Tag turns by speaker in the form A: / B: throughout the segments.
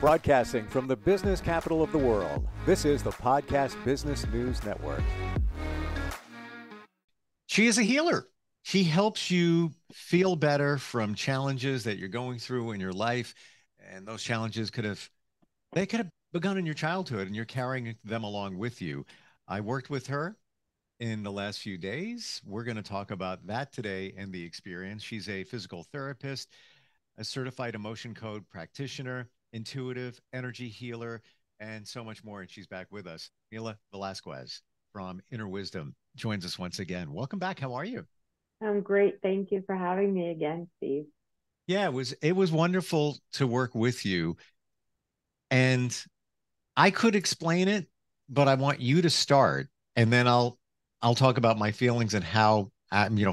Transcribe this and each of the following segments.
A: Broadcasting from the business capital of the world, this is the Podcast Business News Network.
B: She is a healer. She helps you feel better from challenges that you're going through in your life. And those challenges could have begun in your childhood and you're carrying them along with you. I worked with her in the last few days. We're going to talk about that today and the experience. She's a physical therapist, a certified emotion code practitioner, intuitive energy healer, and so much more. And she's back with us. Mila Velazquez from Inner Wisdom joins us once again. Welcome back. How are you?
C: I'm great. Thank you for having me again, Steve.
B: Yeah, it was wonderful to work with you. And I could explain it, but I want you to start, and then I'll talk about my feelings and how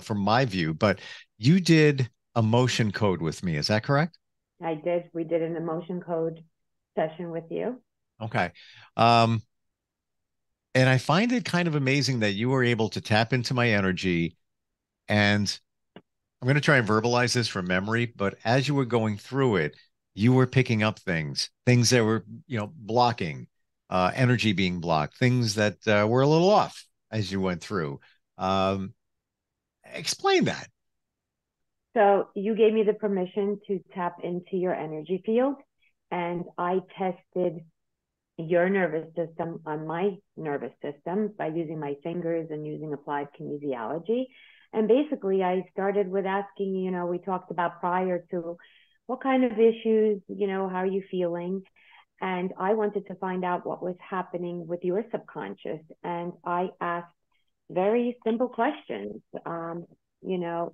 B: from my view. But you did a motion code with me, is that correct?
C: I did. We did an emotion code session with you.
B: Okay. Um, and I find it kind of amazing that you were able to tap into my energy. And I'm going to try and verbalize this from memory, but as you were going through it, you were picking up things that were, blocking, energy being blocked, things that were a little off as you went through. Um, Explain that.
C: So you gave me the permission to tap into your energy field, and I tested your nervous system on my nervous system by using my fingers and using applied kinesiology. And basically, I started with asking, we talked about prior to what kind of issues, how are you feeling? And I wanted to find out what was happening with your subconscious. And I asked very simple questions.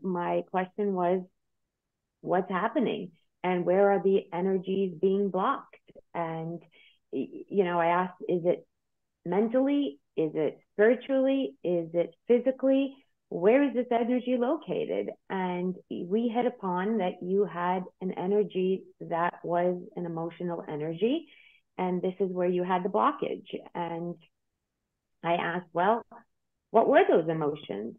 C: My question was, what's happening? And where are the energies being blocked? And, I asked, is it mentally? Is it spiritually? Is it physically? Where is this energy located? And we hit upon that you had an energy that was an emotional energy. And this is where you had the blockage. And I asked, well, what were those emotions?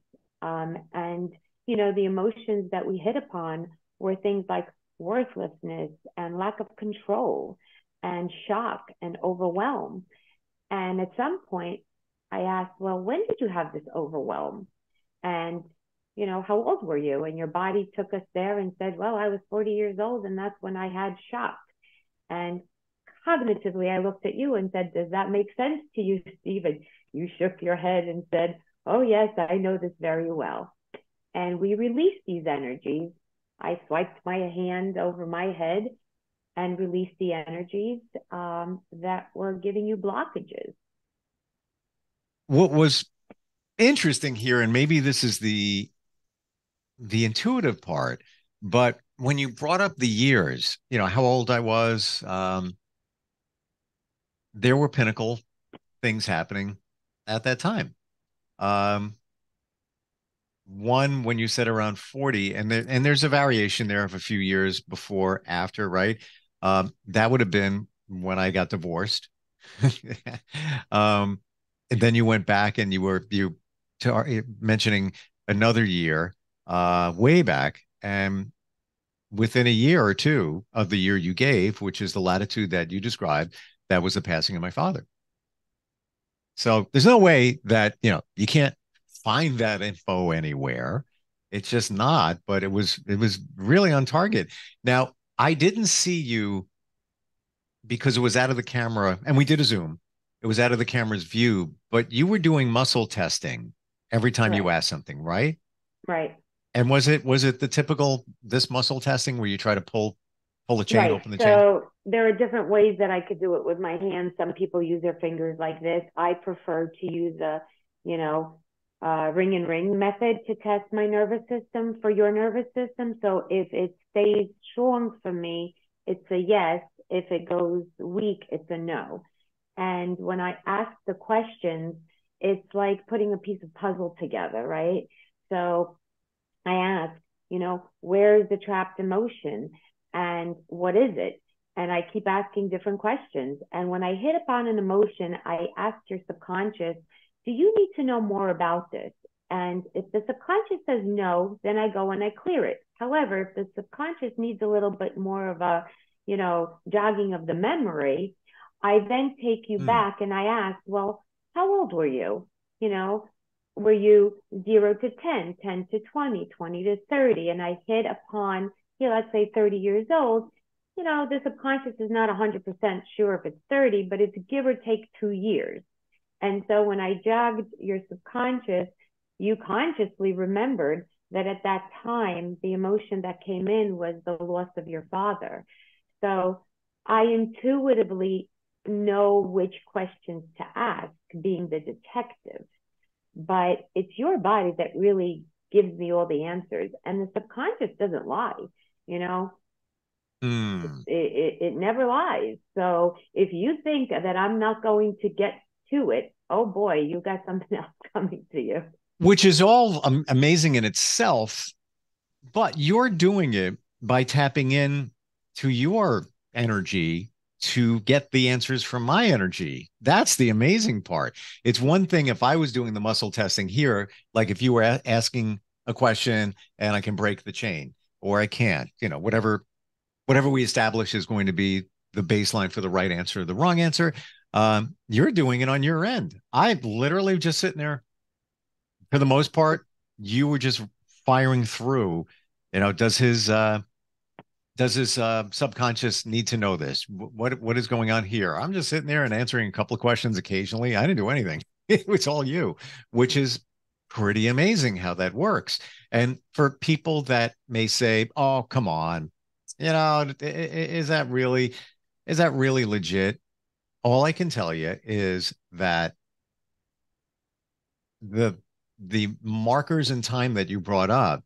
C: The emotions that we hit upon were things like worthlessness and lack of control and shock and overwhelm. And at some point, I asked, well, when did you have this overwhelm? And, how old were you? And your body took us there and said, well, I was 40 years old, and that's when I had shock. And cognitively, I looked at you and said, does that make sense to you, Stephen? You shook your head and said, oh, yes, I know this very well. And we released these energies. I swiped my hand over my head and released the energies that were giving you blockages.
B: What was interesting here, and maybe this is the intuitive part, but when you brought up the years, how old I was, there were pinnacle things happening at that time. Um, One, when you said around 40, and there's a variation there of a few years before, after, right? That would have been when I got divorced. um, and then you went back and mentioning another year, way back, and within a year or two of the year you gave, which is the latitude that you described, that was the passing of my father. So there's no way that, you can't find that info anywhere. It's just not, but it was really on target. Now, I didn't see you because it was out of the camera, and we did a Zoom. It was out of the camera's view, but you were doing muscle testing every time you
C: Right.
B: asked something, right?
C: Right.
B: And was it the typical this muscle testing where you try to pull a chain,
C: Right.
B: open the chain?
C: So there are different ways that I could do it with my hands. Some people use their fingers like this. I prefer to use you know, ring and ring method to test my nervous system for your nervous system. So if it stays strong for me, it's a yes. If it goes weak, it's a no. And when I ask the questions, it's like putting a piece of puzzle together, right? So I ask, where is the trapped emotion and what is it? And I keep asking different questions. And when I hit upon an emotion, I ask your subconscious, do you need to know more about this? And if the subconscious says no, then I go and I clear it. However, if the subconscious needs a little bit more of a, jogging of the memory, I then take you back and I ask, well, how old were you? Were you 0 to 10, 10 to 20, 20 to 30? And I hit upon, let's say 30 years old. The subconscious is not 100% sure if it's 30, but it's give or take 2 years. And so when I jogged your subconscious, you consciously remembered that at that time, the emotion that came in was the loss of your father. So I intuitively know which questions to ask, being the detective. But it's your body that really gives me all the answers. And the subconscious doesn't lie, It never lies. So if you think that I'm not going to get to it, oh boy, you got something else coming to you.
B: Which is all amazing in itself, but you're doing it by tapping in to your energy to get the answers from my energy. That's the amazing part. It's one thing if I was doing the muscle testing here, like if you were asking a question and I can break the chain or I can't, whatever we establish is going to be the baseline for the right answer or the wrong answer. You're doing it on your end. I'm literally just sitting there. For the most part, you were just firing through. Does his subconscious need to know this? What is going on here? I'm just sitting there and answering a couple of questions occasionally. I didn't do anything. It was all you, which is pretty amazing how that works. And for people that may say, "Oh, come on, is that really legit?" All I can tell you is that the markers in time that you brought up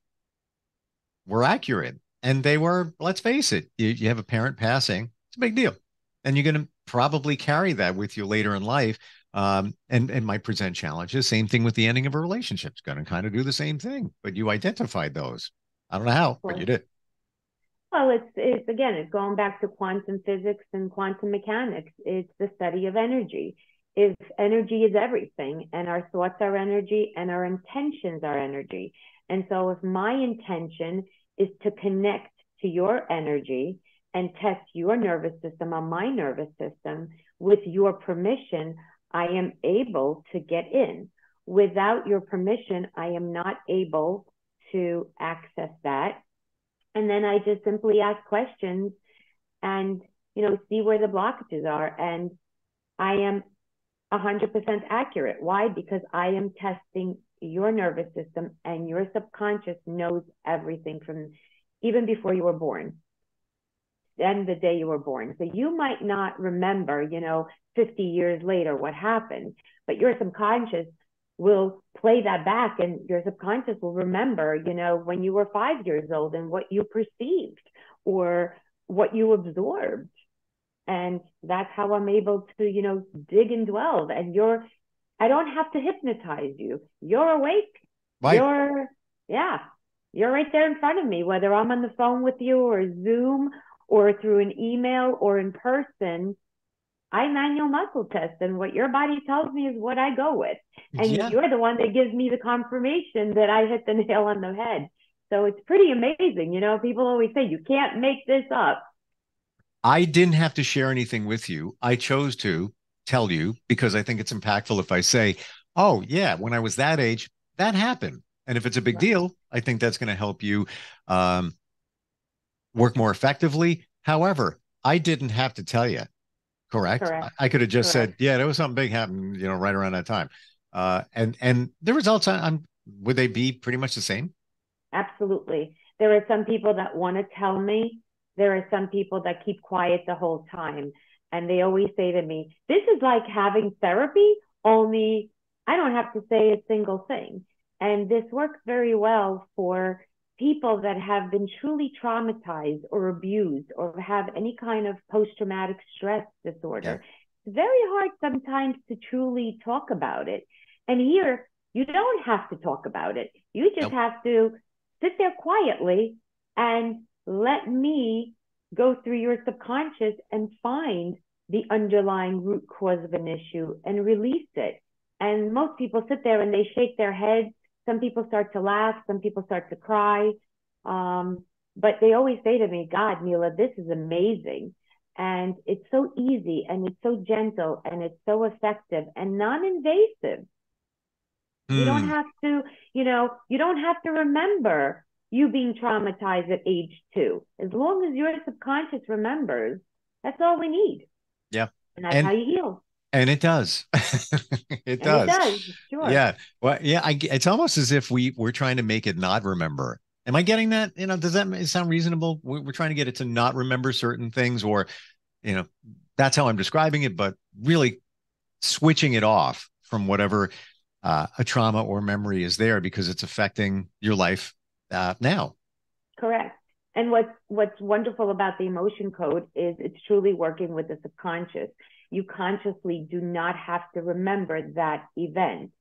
B: were accurate. And they were, let's face it, you have a parent passing, it's a big deal. And you're going to probably carry that with you later in life. And might present challenges. Same thing with the ending of a relationship. It's going to kind of do the same thing, but you identified those. I don't know how, but you did.
C: Well, it's again, it's going back to quantum physics and quantum mechanics. It's the study of energy. If energy is everything, and our thoughts are energy, and our intentions are energy. And so if my intention is to connect to your energy and test your nervous system on my nervous system, with your permission, I am able to get in. Without your permission, I am not able to access that. And then I just simply ask questions and, see where the blockages are. And I am 100% accurate. Why? Because I am testing your nervous system, and your subconscious knows everything from even before you were born, then the day you were born. So you might not remember, 50 years later what happened, but your subconscious will play that back, and your subconscious will remember, when you were 5 years old and what you perceived or what you absorbed. And that's how I'm able to, dig and dwell. And I don't have to hypnotize you. You're awake.
B: Right.
C: You're right there in front of me, whether I'm on the phone with you or Zoom or through an email or in person. I manual muscle test, and what your body tells me is what I go with. And you're the one that gives me the confirmation that I hit the nail on the head. So it's pretty amazing. People always say you can't make this up.
B: I didn't have to share anything with you. I chose to tell you because I think it's impactful if I say, oh, yeah, when I was that age, that happened. And if it's a big deal, I think that's going to help you work more effectively. However, I didn't have to tell you. Correct. I could have just said, yeah, there was something big happened, right around that time. And the results, would they be pretty much the same?
C: Absolutely. There are some people that want to tell me. There are some people that keep quiet the whole time. And they always say to me, this is like having therapy, only I don't have to say a single thing. And this works very well for people that have been truly traumatized or abused or have any kind of post-traumatic stress disorder. Yeah. It's very hard sometimes to truly talk about it. And here, you don't have to talk about it. You just have to sit there quietly and let me go through your subconscious and find the underlying root cause of an issue and release it. And most people sit there and they shake their heads. Some people start to laugh. Some people start to cry. But they always say to me, God, Mila, this is amazing. And it's so easy and it's so gentle and it's so effective and non-invasive. You don't have to, you don't have to remember you being traumatized at age 2. As long as your subconscious remembers, that's all we need.
B: Yeah.
C: And that's how you heal.
B: And it does. It
C: And it
B: does.
C: does, sure.
B: Yeah. Well, yeah, it's almost as if we're trying to make it not remember. Am I getting that? Does that sound reasonable? We're trying to get it to not remember certain things, or, that's how I'm describing it, but really switching it off from whatever a trauma or memory is there because it's affecting your life now.
C: Correct. And what's wonderful about the emotion code is it's truly working with the subconscious. You consciously do not have to remember that event.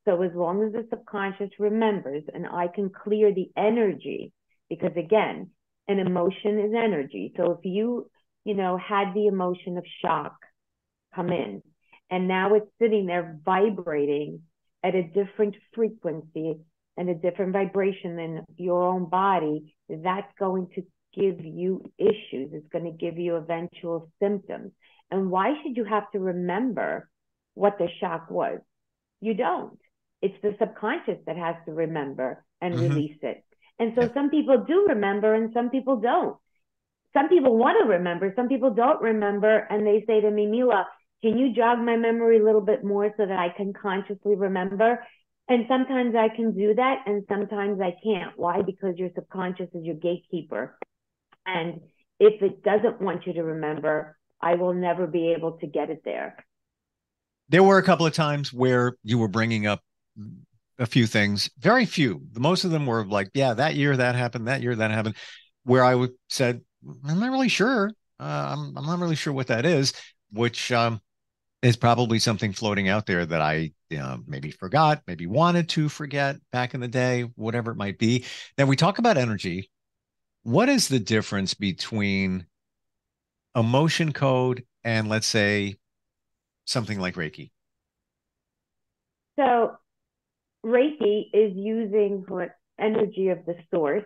C: So as long as the subconscious remembers and I can clear the energy, because again, an emotion is energy. So if you, had the emotion of shock come in and now it's sitting there vibrating at a different frequency and a different vibration than your own body, that's going to give you issues. It's going to give you eventual symptoms. And why should you have to remember what the shock was? You don't. It's the subconscious that has to remember and release it. And so some people do remember and some people don't. Some people want to remember, some people don't remember. And they say to me, Mila, can you jog my memory a little bit more so that I can consciously remember? And sometimes I can do that and sometimes I can't. Why? Because your subconscious is your gatekeeper. And if it doesn't want you to remember, I will never be able to get it there.
B: There were a couple of times where you were bringing up a few things, very few. Most of them were like, yeah, that year that happened, where I said, I'm not really sure. I'm not really sure what that is, which is probably something floating out there that I maybe forgot, maybe wanted to forget back in the day, whatever it might be. Now we talk about energy. What is the difference between emotion code and, let's say, something like Reiki?
C: So Reiki is using what energy of the source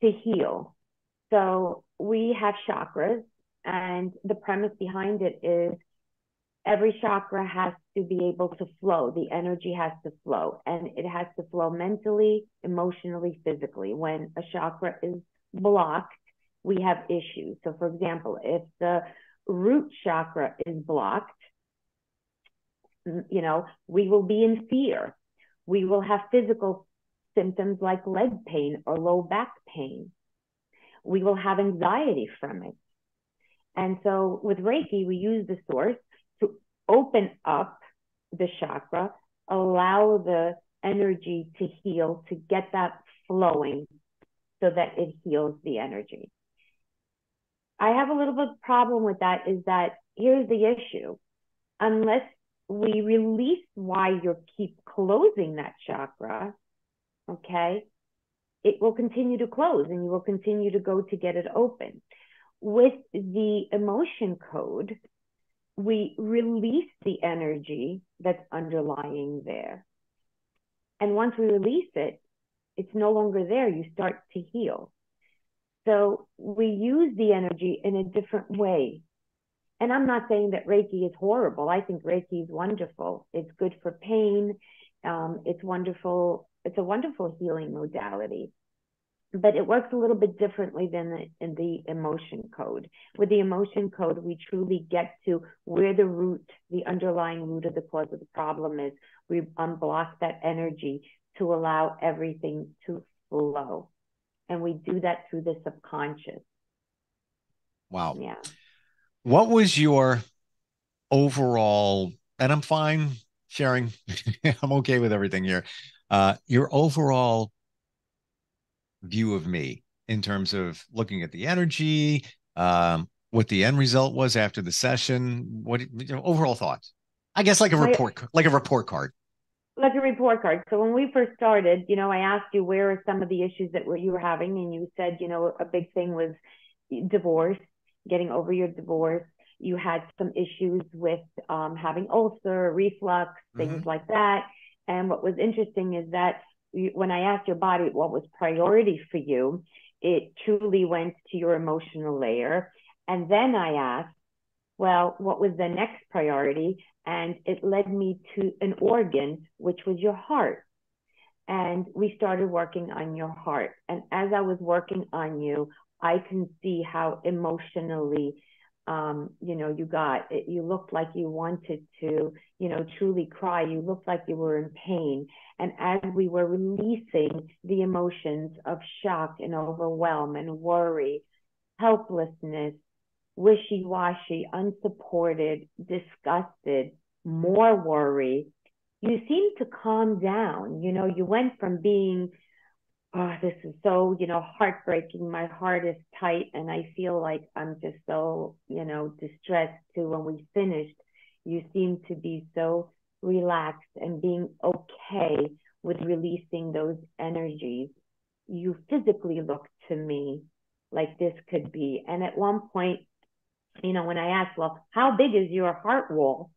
C: to heal. So we have chakras, and the premise behind it is every chakra has to be able to flow. The energy has to flow, and it has to flow mentally, emotionally, physically. When a chakra is blocked, we have issues. So for example, if the root chakra is blocked, we will be in fear. We will have physical symptoms like leg pain or low back pain. We will have anxiety from it. And so with Reiki, we use the source to open up the chakra, allow the energy to heal, to get that flowing so that it heals the energy. I have a little bit of problem with that is that here's the issue. Unless we release why you keep closing that chakra, okay, it will continue to close and you will continue to go to get it open. With the emotion code, we release the energy that's underlying there. And once we release it, it's no longer there. You start to heal. So we use the energy in a different way. And I'm not saying that Reiki is horrible. I think Reiki is wonderful. It's good for pain. It's wonderful. It's a wonderful healing modality. But it works a little bit differently than in the emotion code. With the emotion code, we truly get to where the underlying root of the cause of the problem is. We unblock that energy to allow everything to flow. And we do that through the subconscious.
B: Wow.
C: Yeah.
B: What was your overall, and I'm fine sharing, I'm okay with everything here. Your overall view of me in terms of looking at the energy, what the end result was after the session, overall thoughts. I guess like a report card. Like a report card.
C: So when we first started, I asked you where are some of the issues that you were having, and you said, a big thing was divorce, getting over your divorce. You had some issues with having ulcer, reflux, things like that. And what was interesting is that when I asked your body what was priority for you, it truly went to your emotional layer. And then I asked, well, what was the next priority? And it led me to an organ, which was your heart. And we started working on your heart. And as I was working on you, I can see how emotionally, you looked like you wanted to, truly cry. You looked like you were in pain. And as we were releasing the emotions of shock and overwhelm and worry, helplessness, wishy-washy, unsupported, disgusted, more worry, you seem to calm down. You went from being, oh, this is so, heartbreaking. My heart is tight and I feel like I'm just so, distressed, to when we finished, you seem to be so relaxed and being okay with releasing those energies. You physically looked to me like this could be. And at one point, when I asked, well, how big is your heart wall?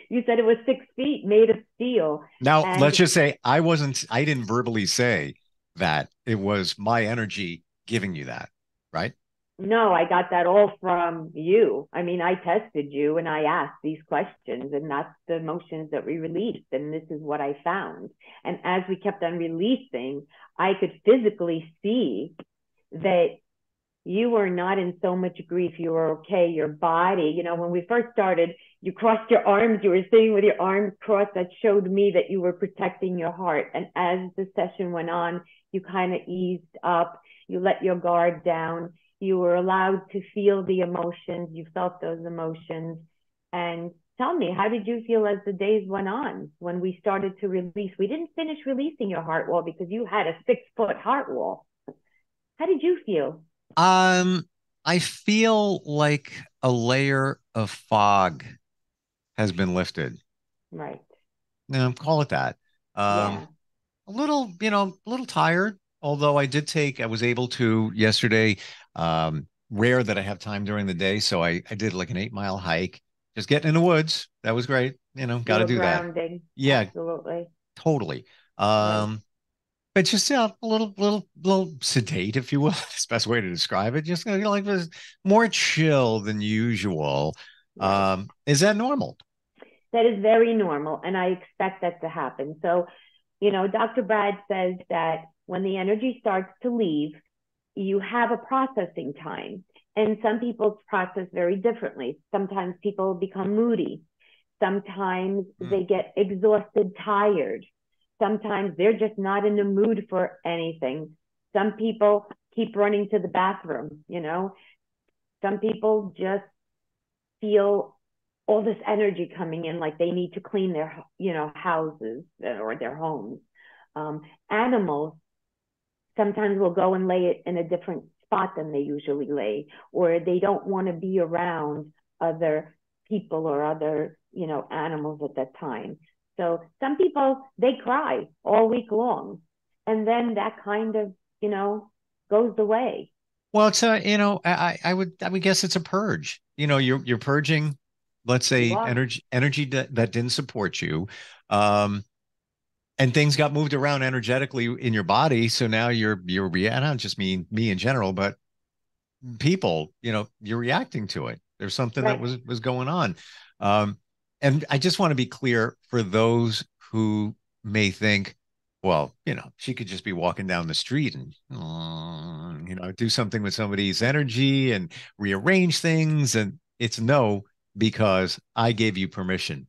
C: You said it was 6 feet made of steel.
B: Now,
C: And
B: let's just say I didn't verbally say that. It was my energy giving you that, right?
C: no, I got that all from you. I mean, I tested you and I asked these questions, and that's the emotions that we released. And this is what I found. And as we kept on releasing, I could physically see that you were not in so much grief. You were okay. Your body, when we first started, you crossed your arms. You were sitting with your arms crossed. That showed me that you were protecting your heart. And as the session went on, you kind of eased up. You let your guard down. You were allowed to feel the emotions. You felt those emotions. And tell me, how did you feel as the days went on when we started to release? We didn't finish releasing your heart wall because you had a 6-foot heart wall. How did you feel?
B: I feel like a layer of fog has been lifted.
C: Right.
B: Now, call it that.
C: Yeah.
B: A little, a little tired, although I was able to yesterday, rare that I have time during the day. So I did like an 8-mile hike, just getting in the woods. That was great.
C: You
B: Got to
C: were
B: do that.
C: grounding.
B: Yeah,
C: Absolutely.
B: totally.
C: Right.
B: But just a little sedate, if you will. That's the best way to describe it. Just like this, more chill than usual.
C: Right.
B: Is that normal?
C: That is very normal, and I expect that to happen. So, Dr. Brad says that when the energy starts to leave, you have a processing time. And some people process very differently. Sometimes people become moody. Sometimes they get exhausted, tired. Sometimes they're just not in the mood for anything. Some people keep running to the bathroom. Some people just feel all this energy coming in, like they need to clean their, houses or their homes. Animals sometimes will go and lay it in a different spot than they usually lay, or they don't want to be around other people or other, animals at that time. So some people, they cry all week long, and then that kind of, goes away.
B: Well, it's I would guess it's a purge. You're purging, let's
C: You
B: say,
C: are.
B: energy that didn't support you. Um, and things got moved around energetically in your body. So now I don't just mean me in general, but people, you're reacting to it. There's something that
C: Right.
B: was going on. Um, and I just want to be clear for those who may think, well, she could just be walking down the street and, do something with somebody's energy and rearrange things. And it's no, because I gave you permission.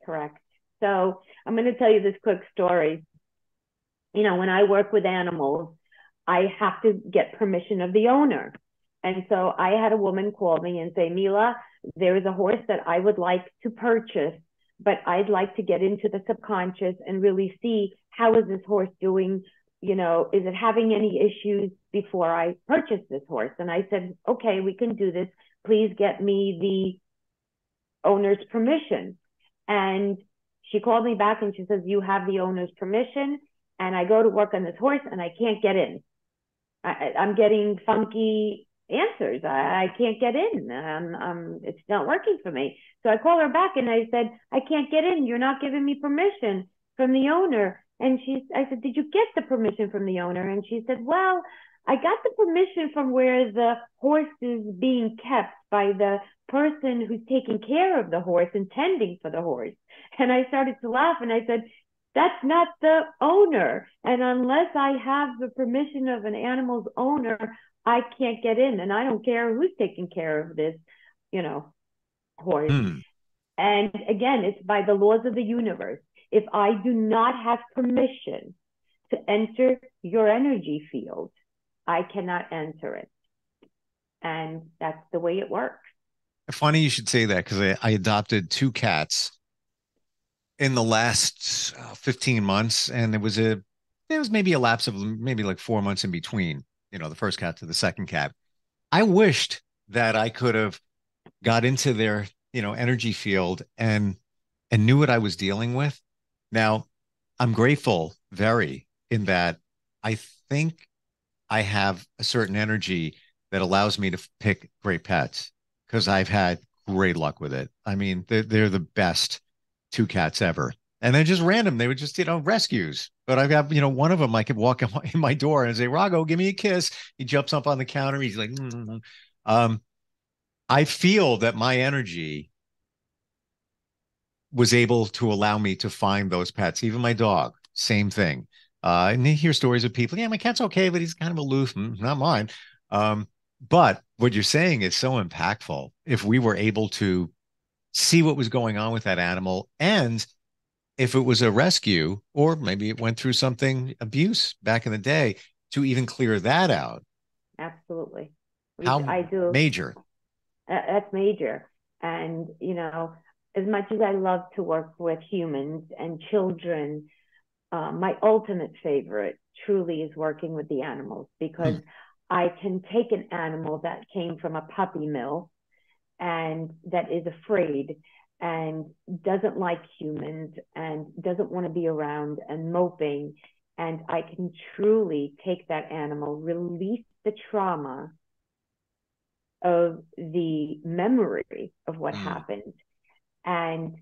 C: Correct. So I'm going to tell you this quick story. When I work with animals, I have to get permission of the owner. And so I had a woman call me and say, Mila, there is a horse that I would like to purchase, but I'd like to get into the subconscious and really see, how is this horse doing? Is it having any issues before I purchase this horse? And I said, okay, we can do this. Please get me the owner's permission. And she called me back and she says, you have the owner's permission. And I go to work on this horse and I can't get in. I'm getting funky answers. I can't get in. It's not working for me. So I call her back and I said, I can't get in. You're not giving me permission from the owner. And I said, did you get the permission from the owner? And she said, well, I got the permission from where the horse is being kept by the person who's taking care of the horse and tending for the horse. And I started to laugh and I said, that's not the owner. And unless I have the permission of an animal's owner, I can't get in. And I don't care who's taking care of this, horse.
B: Hmm.
C: And again, it's by the laws of the universe. If I do not have permission to enter your energy field, I cannot enter it. And that's the way it works.
B: Funny you should say that because I adopted two cats in the last 15 months, and there was maybe a lapse of maybe like 4 months in between, the first cat to the second cat. I wished that I could have got into their, energy field and knew what I was dealing with. Now, I'm grateful very in that I think I have a certain energy that allows me to pick great pets because I've had great luck with it. I mean, they're the best two cats ever. And they're just random. They were just, rescues. But I've got, one of them, I could walk in my door and say, Rago, give me a kiss. He jumps up on the counter. He's like, mm-hmm. I feel that my energy was able to allow me to find those pets. Even my dog, same thing. And you hear stories of people, yeah, my cat's okay, but he's kind of aloof. Not mine. But what you're saying is so impactful. If we were able to see what was going on with that animal, and if it was a rescue, or maybe it went through something abuse back in the day, to even clear that out.
C: Absolutely.
B: How
C: I do.
B: major.
C: That's major. And, as much as I love to work with humans and children, my ultimate favorite truly is working with the animals, because I can take an animal that came from a puppy mill and that is afraid and doesn't like humans and doesn't want to be around and moping. And I can truly take that animal, release the trauma of the memory of what happened, and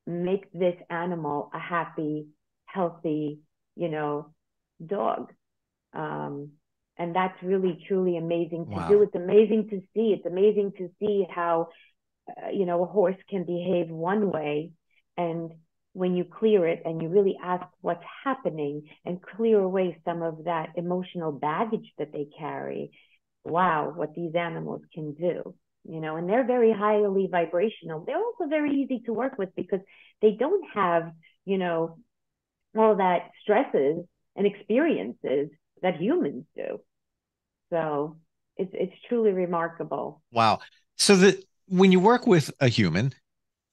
C: make this animal a happy, healthy, dog. And that's really, truly amazing to do. It's amazing to see. It's amazing to see how, a horse can behave one way. And when you clear it and you really ask what's happening and clear away some of that emotional baggage that they carry, wow, what these animals can do. And they're very highly vibrational. They're also very easy to work with because they don't have, all that stresses and experiences that humans do. So it's truly remarkable.
B: Wow. So that when you work with a human,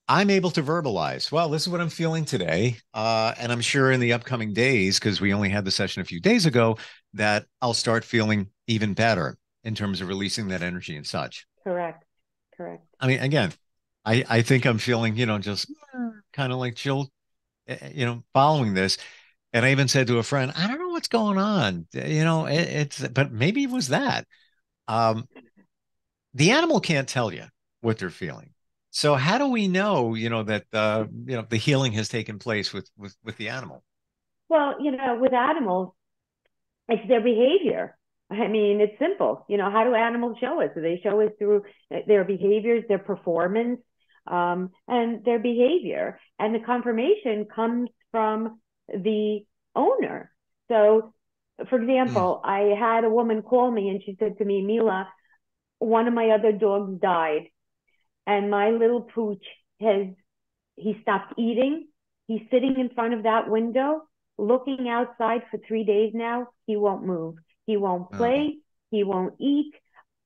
B: I'm able to verbalize, well, this is what I'm feeling today. And I'm sure in the upcoming days, because we only had the session a few days ago, that I'll start feeling even better in terms of releasing that energy and such.
C: Correct.
B: I mean, again, I think I'm feeling, just kind of like chill, following this. And I even said to a friend, I don't know what's going on. But maybe it was that. The animal can't tell you what they're feeling. So how do we know, that the healing has taken place with the animal?
C: Well, with animals, it's their behavior. I mean, it's simple. How do animals show us? So they show us through their behaviors, their performance, and their behavior. And the confirmation comes from the owner. So, for example, I had a woman call me and she said to me, Mila, one of my other dogs died, and my little pooch he stopped eating. He's sitting in front of that window looking outside for 3 days now. He won't move. He won't play. He won't eat.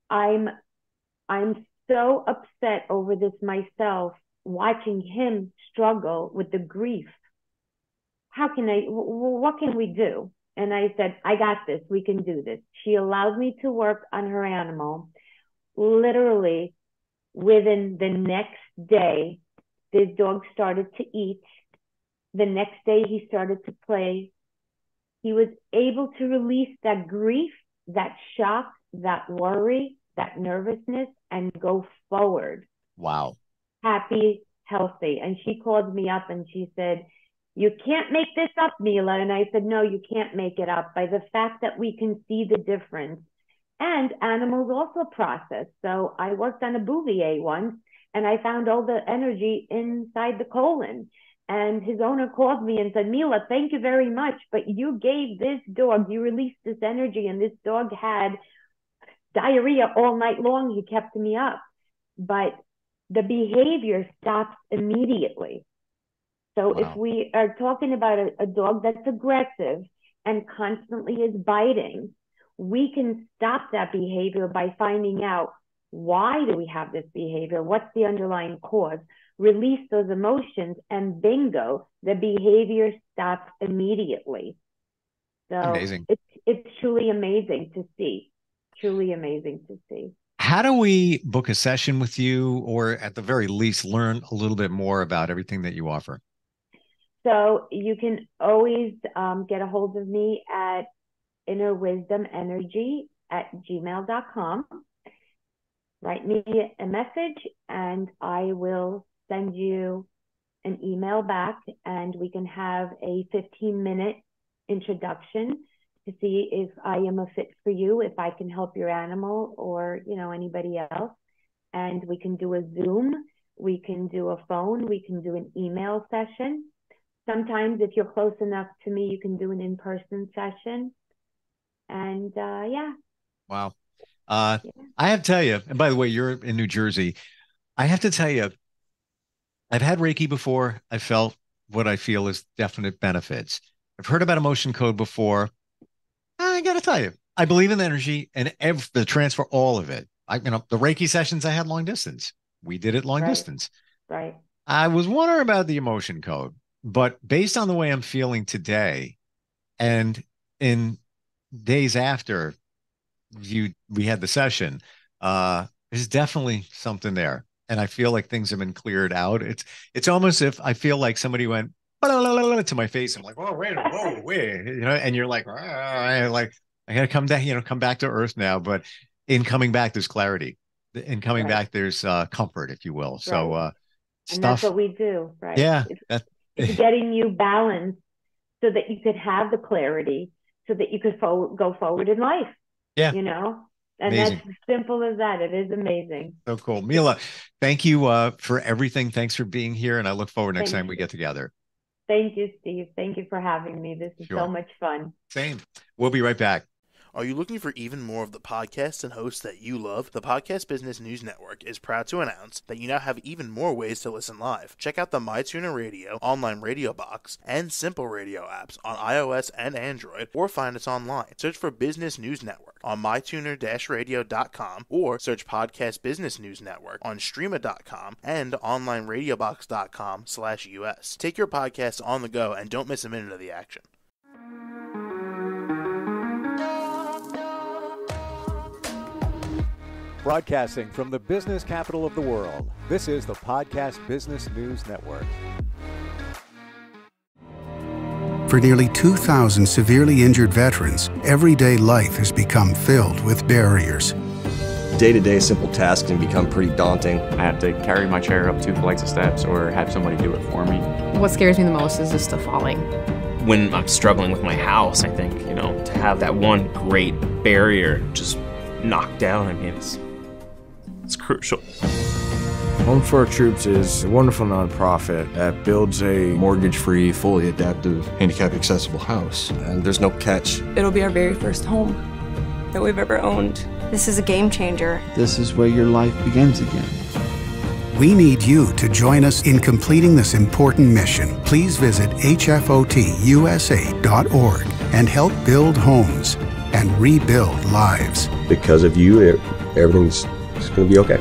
C: I'm so upset over this myself, watching him struggle with the grief. What can we do? And I said, I got this. We can do this. She allowed me to work on her animal. Literally, within the next day, this dog started to eat. The next day, he started to play. He was able to release that grief, that shock, that worry, that nervousness, and go forward.
B: Wow.
C: Happy, healthy. And she called me up and she said, you can't make this up, Mila. And I said, no, you can't make it up, by the fact that we can see the difference. And animals also process. So I worked on a Bouvier once, and I found all the energy inside the colon. And his owner called me and said, Mila, thank you very much, but you gave this dog, you released this energy, and this dog had diarrhea all night long. He kept me up. But the behavior stops immediately. So
B: Wow.
C: if we are talking about a dog that's aggressive and constantly is biting, we can stop that behavior by finding out, why do we have this behavior? What's the underlying cause? Release those emotions, and bingo, the behavior stops immediately. So
B: Amazing.
C: It's truly amazing to see. Truly amazing to see.
B: How do we book a session with you, or at the very least learn a little bit more about everything that you offer?
C: So you can always get a hold of me at innerwisdomenergy@gmail.com. Write me a message and I will send you an email back, and we can have a 15-minute introduction to see if I am a fit for you, if I can help your animal or, anybody else. And we can do a Zoom, we can do a phone, we can do an email session. Sometimes if you're close enough to me, you can do an in-person session. And yeah.
B: Wow. I have to tell you, and by the way, you're in New Jersey. I have to tell you, I've had Reiki before. I felt what I feel is definite benefits. I've heard about emotion code before. I got to tell you, I believe in the energy and the transfer, all of it. The Reiki sessions I had long distance. We did it long distance.
C: Right.
B: I was wondering about the emotion code, but based on the way I'm feeling today, and in days after we had the session, there's definitely something there. And I feel like things have been cleared out. It's almost if I feel like somebody went to my face. I'm like, whoa, wait, and you're like I gotta come down, come back to earth now. But in coming back, there's clarity. In coming back, there's comfort, if you will. So
C: and that's what we do, right?
B: Yeah.
C: It's getting you balanced so that you could have the clarity, so that you could go forward in life.
B: Yeah.
C: And
B: amazing.
C: That's as simple as that. It is amazing.
B: So cool. Mila, thank you for everything. Thanks for being here. And I look forward next time we get together.
C: Thank you, Steve. Thank you for having me. This is so much fun.
B: Same. We'll be right back.
D: Are you looking for even more of the podcasts and hosts that you love? The Podcast Business News Network is proud to announce that you now have even more ways to listen live. Check out the MyTuner Radio, online radio box, and Simple Radio apps on iOS and Android, or find us online. Search for Business News Network on mytuner-radio.com, or search Podcast Business News Network on streama.com and onlineradiobox.com/US. Take your podcast on the go and don't miss a minute of the action.
A: Broadcasting from the business capital of the world, this is the Podcast Business News Network.
E: For nearly 2,000 severely injured veterans, everyday life has become filled with barriers.
F: Day-to-day simple tasks can become pretty daunting.
G: I have to carry my chair up 2 flights of steps or have somebody do it for me.
H: What scares me the most is just the falling.
I: When I'm struggling with my house, I think, to have that one great barrier just knocked down, it's crucial.
J: Home for Our Troops is a wonderful nonprofit that builds a
F: mortgage-free, fully adaptive, handicap-accessible house. And there's no catch.
K: It'll be our very first home that we've ever owned.
L: This is a game changer.
M: This is where your life begins again.
E: We need you to join us in completing this important mission. Please visit hfotusa.org and help build homes and rebuild lives.
F: Because of you, everything's going to be okay.